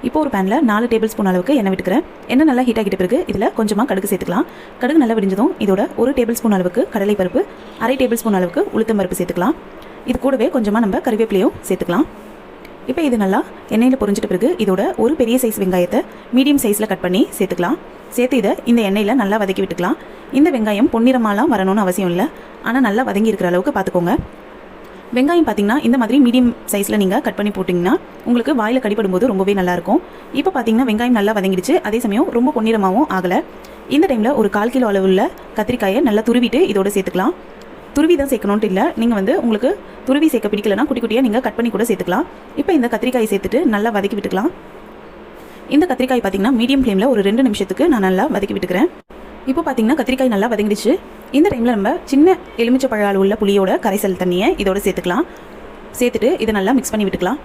இப்போ ஒரு பேனில் 4 டேபிள் ஸ்பூன் அளவுக்கு எண்ணெய் விட்டுக்கிறேன். எண்ணெய் நல்லா ஹீட் ஆகிட்ட பிறகு இதில் கொஞ்சமாக கடுகு சேர்த்துக்கலாம். கடுகு நல்லா விடிஞ்சதும் இதோட 1 டேபிள் ஸ்பூன் அளவுக்கு கடலைப்பருப்பு, 1/2 டேபிள் ஸ்பூன் அளவுக்கு உளுத்தம் பருப்பு சேர்த்துக்கலாம். இது கூடவே கொஞ்சமாக நம்ம கறிவேப்பிலையும் சேர்த்துக்கலாம். இப்போ இது நல்லா எண்ணெயில் பொரிஞ்சிட்ட பிறகு இதோட ஒரு பெரிய சைஸ் வெங்காயத்தை மீடியம் சைஸில் கட் பண்ணி சேர்த்துக்கலாம். சேர்த்து இதை இந்த எண்ணெயில் நல்லா வதக்கி விட்டுக்கலாம். இந்த வெங்காயம் பொன்னிறமாலாம் வரணும்னு அவசியம் இல்லை, ஆனால் நல்லா வதங்கி இருக்கிற அளவுக்கு பார்த்துக்கோங்க. வெங்காயம் பார்த்திங்கன்னா இந்த மாதிரி மீடியம் சைஸில் நீங்கள் கட் பண்ணி போட்டிங்கன்னா உங்களுக்கு வாயில் கடிப்படும் போது ரொம்பவே நல்லாயிருக்கும். இப்போ பார்த்திங்கன்னா வெங்காயம் நல்லா வதங்கிடுச்சு, அதே சமயம் ரொம்ப பொன்னிறமாகவும் ஆகலை. இந்த டைமில் ஒரு 1/4 கிலோ அளவுள்ள கத்திரிக்காயை நல்லா துருவிட்டு இதோட சேர்த்துக்கலாம். துருவி தான் சேர்க்கணுன்ட்டு இல்லை, நீங்கள் உங்களுக்கு துருவி சேர்க்க பிடிக்கலனா குட்டி குட்டியாக நீங்கள் கட் பண்ணி கூட சேர்த்துக்கலாம். இப்போ இந்த கத்திரிக்காயை சேர்த்துட்டு நல்லா வதக்கி விட்டுக்கலாம். இந்த கத்திரிக்காய் பார்த்திங்கன்னா மீடியம் ஃப்ளேமில் ஒரு 2 நிமிஷத்துக்கு நான் நல்லா வதக்கி விட்டுக்கிறேன். இப்போ பார்த்திங்கன்னா கத்திரிக்காய் நல்லா வதங்கிடுச்சு. இந்த டைமில் நம்ம சின்ன எலுமிச்சை பழ அளவு உள்ள புளியோட கரைசல் தண்ணியை இதோட சேர்த்துக்கலாம். சேர்த்துட்டு இதை நல்லா மிக்ஸ் பண்ணி விட்டுக்கலாம்.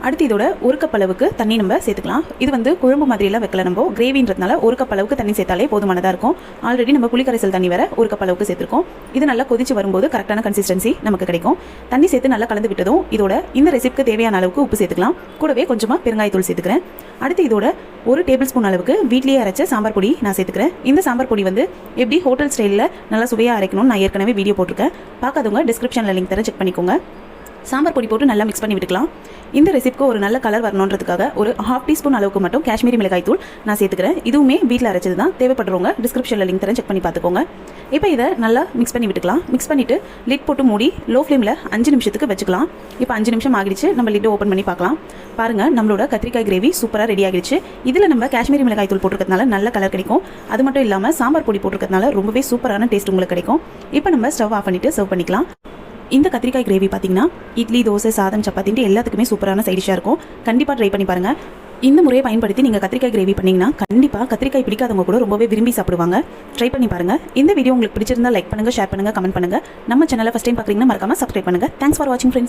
அடுத்து இதோட 1 கப் அளவுக்கு தண்ணி நம்ம சேர்த்துக்கலாம். இது குழம்பு மாதிரியெல்லாம் வைக்கல, நம்ம கிரேவின்றதுனால 1 கப் அளவுக்கு தண்ணி சேர்த்தாலே போதுமானதாக இருக்கும். ஆல்ரெடி நம்ம புளி கரைசல் தண்ணி வேற 1 கப் அளவுக்கு சேர்த்துருக்கோம். இது நல்லா கொதிச்சு வரும்போது கரெக்டான கன்சிஸ்டன்சி நமக்கு கிடைக்கும். தண்ணி சேர்த்து நல்லா கலந்து விட்டதும் இதோட இந்த ரெசிபிக்கு தேவையான அளவுக்கு உப்பு சேர்த்துக்கலாம். கூடவே கொஞ்சமாக பெருங்காயத்தூள் சேர்த்துக்கிறேன். அடுத்து இதோட 1 டேபிள் ஸ்பூன் அளவுக்கு வீட்லேயே அரைச்ச சாம்பார் பொடி நான் சேர்த்துக்கிறேன். இந்த சாம்பார் பொடி எப்படி ஹோட்டல் ஸ்டைலில் நல்லா சுவையாக அரைக்கணும்னு நான் ஏற்கனவே வீடியோ போட்டிருக்கேன். பார்க்காதவங்க டிஸ்கிரிப்ஷனில் லிங்க் தர செக் பண்ணிக்கோங்க. சாம்பார் பொடி போட்டு நல்லா மிக்ஸ் பண்ணி விட்டுக்கலாம். இந்த ரெசிபிக்கு ஒரு நல்ல கலர் வரணுன்றதுக்காக ஒரு 1/2 டீஸ்பூன் அளவுக்கு மட்டும் காஷ்மீரி மிளகாய் தூள் நான் சேர்த்துக்கிறேன். இதுவுமே வீட்டில் அரைச்சது தான். தேவைப்படுறவங்க டிஸ்கிரிப்ஷனில் லிங்க் தரேன், செக் பண்ணி பார்த்துக்கோங்க. இப்போ இதை நல்லா மிக்ஸ் பண்ணி விட்டுக்கலாம். மிக்ஸ் பண்ணிவிட்டு லிட் போட்டு மூடி லோ ஃப்ளேமில் 5 நிமிஷத்துக்கு வச்சுக்கலாம். இப்போ 5 நிமிஷம் ஆகிடுச்சு. நம்ம லிட்டை ஓப்பன் பண்ணி பார்க்கலாம். பாருங்கள், நம்மளோட கத்திரிக்காய் கிரேவி சூப்பராக ரெடி ஆகிடுச்சு. இதில் நம்ம காஷ்மீரி மிளகாய் தூள் போட்டிருக்கிறதுனால நல்ல கலர் கிடைக்கும். அது மட்டும் இல்லாமல் சாம்பார் பொடி போட்டிருக்கிறதுனால ரொம்பவே சூப்பரான டேஸ்ட் உங்களுக்கு கிடைக்கும். இப்போ நம்ம ஸ்டவ் ஆஃப் பண்ணிவிட்டு சர்வ் பண்ணிக்கலாம். இந்த கத்திரிக்காய் கிரேவி பார்த்திங்கன்னா இட்லி, தோசை, சாதம், சப்பாத்தின்ட்டு எல்லாத்துக்குமே சூப்பரான சைடிஷாக இருக்கும். கண்டிப்பாக ட்ரை பண்ணி பாருங்கள். இந்த முறையை பயன்படுத்தி நீங்கள் கத்திரிக்காய் கிரேவி பண்ணிங்கன்னா கண்டிப்பாக கத்திரிக்காய் பிடிக்காதவங்க கூட ரொம்பவே விரும்பி சாப்பிடுவாங்க. ட்ரை பண்ணி பாருங்கள். இந்த வீடியோ உங்களுக்கு பிடிச்சிருந்தா லைக் பண்ணுங்கள், ஷேர் பண்ணுங்கள், கமெண்ட் பண்ணுங்கள். நம்ம சேனலை ஃபஸ்ட் டைம் பார்க்குறீங்கன்னா மறக்காமல் சப்ஸ்கிரைப் பண்ணுங்கள். தேங்க்ஸ் ஃபார் வாட்சிங் ஃப்ரெண்ட்ஸ்.